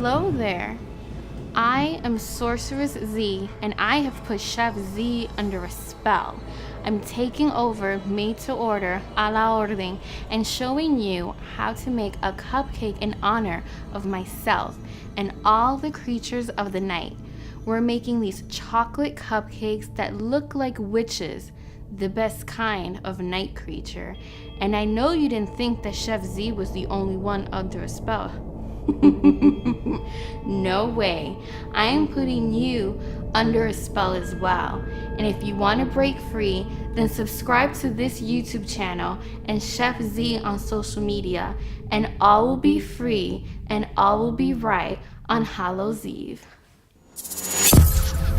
Hello there. I am Sorceress Z, and I have put Chef Z under a spell. I'm taking over made to order, a la orden, and showing you how to make a cupcake in honor of myself and all the creatures of the night. We're making these chocolate cupcakes that look like witches, the best kind of night creature. And I know you didn't think that Chef Z was the only one under a spell. No way. I am putting you under a spell as well. And if you want to break free, then subscribe to this YouTube channel and Chef Z on social media, and all will be free and all will be right on Hallows Eve.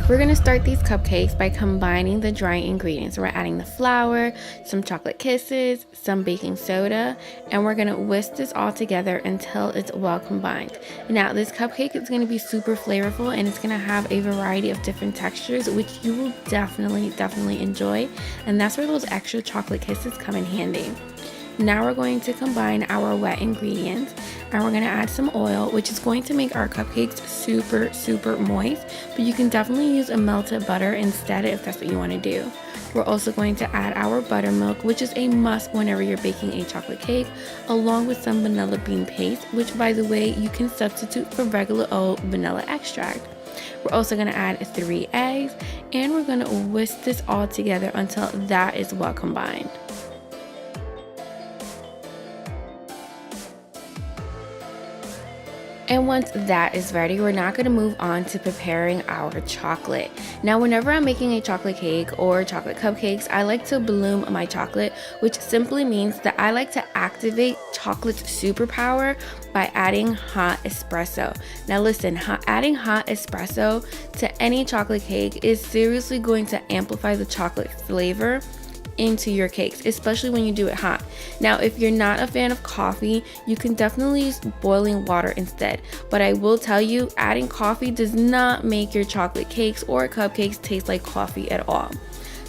We're gonna start these cupcakes by combining the dry ingredients. We're adding the flour, some chocolate kisses, some baking soda, and we're gonna whisk this all together until it's well combined. Now, this cupcake is gonna be super flavorful, and it's gonna have a variety of different textures, which you will definitely enjoy. And that's where those extra chocolate kisses come in handy. Now we're going to combine our wet ingredients, and we're going to add some oil, which is going to make our cupcakes super moist, but you can definitely use a melted butter instead if that's what you want to do. We're also going to add our buttermilk, which is a must whenever you're baking a chocolate cake, along with some vanilla bean paste, which by the way you can substitute for regular old vanilla extract. We're also going to add 3 eggs, and we're going to whisk this all together until that is well combined. And once that is ready, we're now going to move on to preparing our chocolate. Now, whenever I'm making a chocolate cake or chocolate cupcakes, I like to bloom my chocolate, which simply means that I like to activate chocolate's superpower by adding hot espresso. Now listen, adding hot espresso to any chocolate cake is seriously going to amplify the chocolate flavor into your cakes, especially when you do it hot. Now, if you're not a fan of coffee, you can definitely use boiling water instead, but I will tell you, adding coffee does not make your chocolate cakes or cupcakes taste like coffee at all.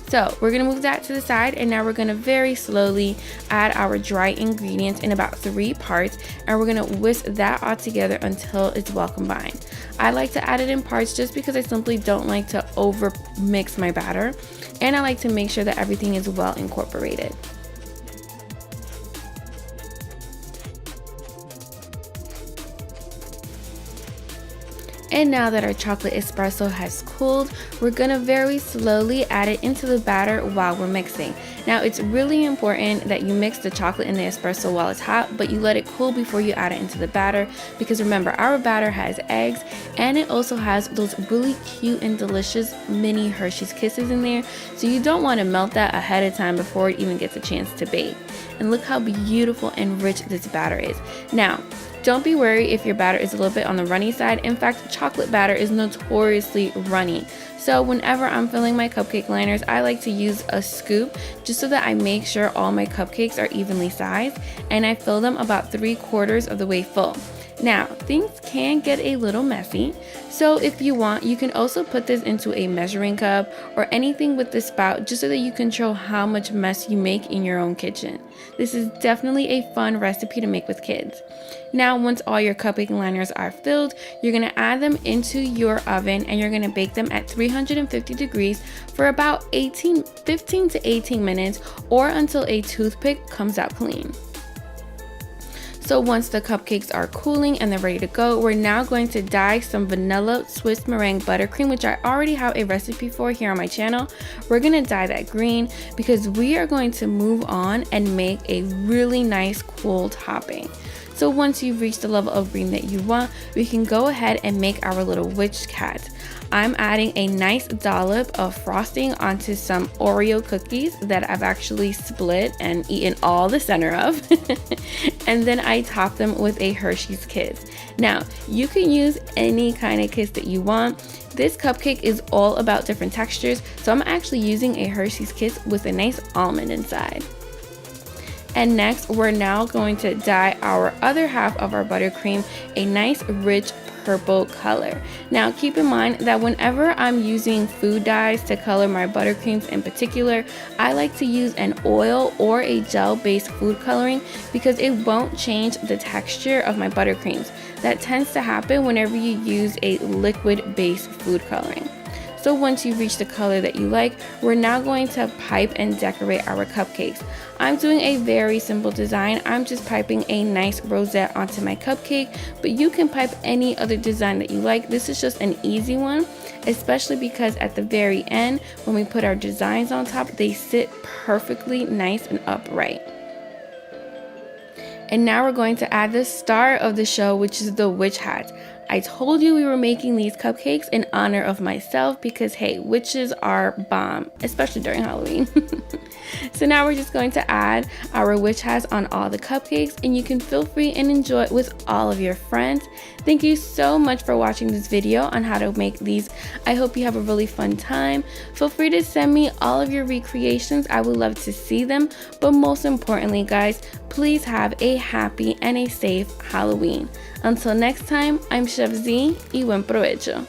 So we're gonna move that to the side, and now we're gonna very slowly add our dry ingredients in about 3 parts, and we're gonna whisk that all together until it's well combined. I like to add it in parts just because I simply don't like to over mix my batter, and I like to make sure that everything is well incorporated. And now that our chocolate espresso has cooled, we're gonna very slowly add it into the batter while we're mixing. Now, it's really important that you mix the chocolate and the espresso while it's hot, but you let it cool before you add it into the batter, because remember, our batter has eggs, and it also has those really cute and delicious mini Hershey's Kisses in there, so you don't want to melt that ahead of time before it even gets a chance to bake. And look how beautiful and rich this batter is. Now, don't be worried if your batter is a little bit on the runny side. In fact, chocolate batter is notoriously runny. So whenever I'm filling my cupcake liners, I like to use a scoop just so that I make sure all my cupcakes are evenly sized, and I fill them about 3/4 of the way full. Now, things can get a little messy, so if you want, you can also put this into a measuring cup or anything with the spout just so that you control how much mess you make in your own kitchen. This is definitely a fun recipe to make with kids. Now, once all your cupcake liners are filled, you're going to add them into your oven, and you're going to bake them at 350 degrees for about 15 to 18 minutes, or until a toothpick comes out clean. So once the cupcakes are cooling and they're ready to go, we're now going to dye some vanilla Swiss meringue buttercream, which I already have a recipe for here on my channel. We're going to dye that green because we are going to move on and make a really nice cool topping. So once you've reached the level of green that you want, we can go ahead and make our little witch cat. I'm adding a nice dollop of frosting onto some Oreo cookies that I've actually split and eaten all the center of. And then I top them with a Hershey's Kiss. Now, you can use any kind of kiss that you want. This cupcake is all about different textures, so I'm actually using a Hershey's Kiss with a nice almond inside. And next, we're now going to dye our other half of our buttercream a nice rich purple color. Now, keep in mind that whenever I'm using food dyes to color my buttercreams in particular, I like to use an oil or a gel-based food coloring because it won't change the texture of my buttercreams. that tends to happen whenever you use a liquid-based food coloring. So once you reach the color that you like, we're now going to pipe and decorate our cupcakes. I'm doing a very simple design. I'm just piping a nice rosette onto my cupcake, but you can pipe any other design that you like. This is just an easy one, especially because at the very end, when we put our designs on top, they sit perfectly nice and upright. And now we're going to add the star of the show, which is the witch hat. I told you we were making these cupcakes in honor of myself because, hey, witches are bomb, especially during Halloween. So now we're just going to add our witch hats on all the cupcakes, and you can feel free and enjoy it with all of your friends. Thank you so much for watching this video on how to make these. I hope you have a really fun time. Feel free to send me all of your recreations. I would love to see them. But most importantly, guys, please have a happy and a safe Halloween. Until next time, I'm Chef Z y buen provecho.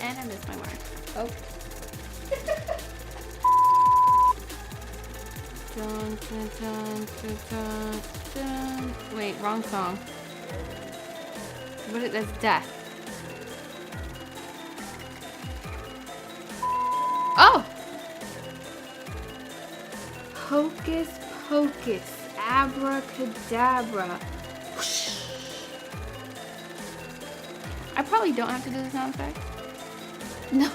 And I missed my mark. Oh. Dun, dun, dun, dun, dun, dun. Wait, wrong song. What is that's death. Oh! Hocus pocus, abracadabra. Whoosh. I probably don't have to do the sound effect. No.